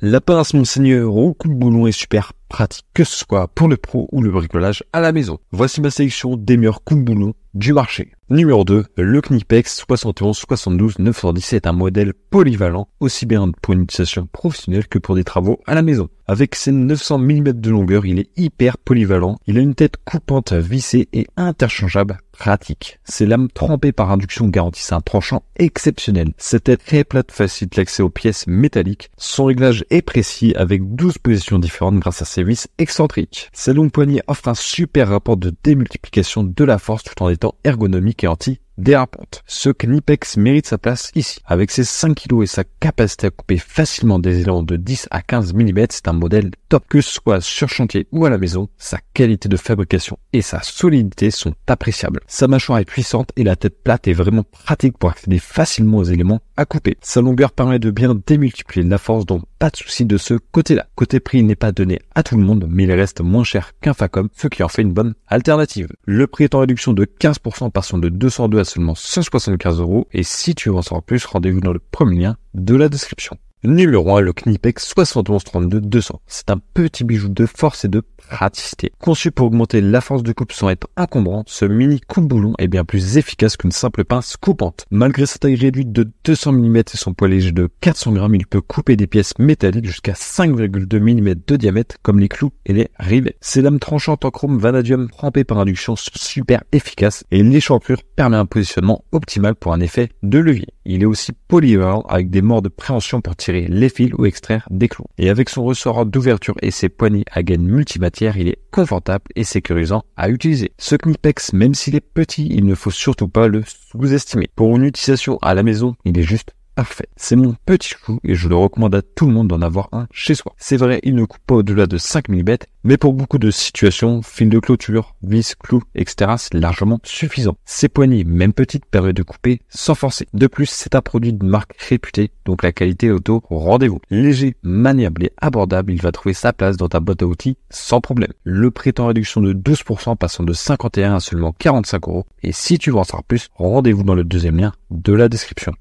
La pince Monseigneur au coupe boulon est super pratique, que ce soit pour le pro ou le bricolage à la maison. Voici ma sélection des meilleurs coupe boulons du marché. Numéro 2, le Knipex 71 72 910 est un modèle polyvalent, aussi bien pour une utilisation professionnelle que pour des travaux à la maison. Avec ses 900 mm de longueur, il est hyper polyvalent. Il a une tête coupante vissée et interchangeable, pratique. Ses lames trempées par induction garantissent un tranchant exceptionnel. Cette tête très plate facilite l'accès aux pièces métalliques. Son réglage est précis avec 12 positions différentes grâce à ses vis excentriques. Sa longue poignée offre un super rapport de démultiplication de la force tout en étant ergonomique et anti-dérapante. Ce Knipex mérite sa place ici. Avec ses 5 kg et sa capacité à couper facilement des éléments de 10 à 15 mm, c'est un modèle top. Que ce soit sur chantier ou à la maison, sa qualité de fabrication et sa solidité sont appréciables. Sa mâchoire est puissante et la tête plate est vraiment pratique pour accéder facilement aux éléments à couper. Sa longueur permet de bien démultiplier la force, donc pas de souci de ce côté-là. Côté prix, il n'est pas donné à tout le monde, mais il reste moins cher qu'un Facom, ce qui en fait une bonne alternative. Le prix est en réduction de 15%, passant de 202 à seulement 175 €. Et si tu veux en savoir plus, rendez-vous dans le premier lien de la description. Numéro 1, le Knipex 71 32 200. C'est un petit bijou de force et de praticité. Conçu pour augmenter la force de coupe sans être encombrant, ce mini coupe-boulon est bien plus efficace qu'une simple pince coupante. Malgré sa taille réduite de 200 mm et son poids léger de 400 grammes, il peut couper des pièces métalliques jusqu'à 5,2 mm de diamètre comme les clous et les rivets. Ses lames tranchantes en chrome vanadium trempées par induction sont super efficaces et l'échancrure permet un positionnement optimal pour un effet de levier. Il est aussi polyvalent avec des morts de préhension pour tirer les fils ou extraire des clous. Et avec son ressort d'ouverture et ses poignées à gaine multimatière, il est confortable et sécurisant à utiliser. Ce Knipex, même s'il est petit, il ne faut surtout pas le sous-estimer. Pour une utilisation à la maison, il est juste parfait. C'est mon petit chou et je le recommande à tout le monde d'en avoir un chez soi. C'est vrai, il ne coupe pas au-delà de 5 mm, mais pour beaucoup de situations, fil de clôture, vis, clous, etc., c'est largement suffisant. Ses poignées, même petites, permettent de couper sans forcer. De plus, c'est un produit de marque réputée, donc la qualité est au rendez-vous. Léger, maniable et abordable, il va trouver sa place dans ta boîte à outils sans problème. Le prix est en réduction de 12%, passant de 51 à seulement 45 €. Et si tu veux en savoir plus, rendez-vous dans le deuxième lien de la description.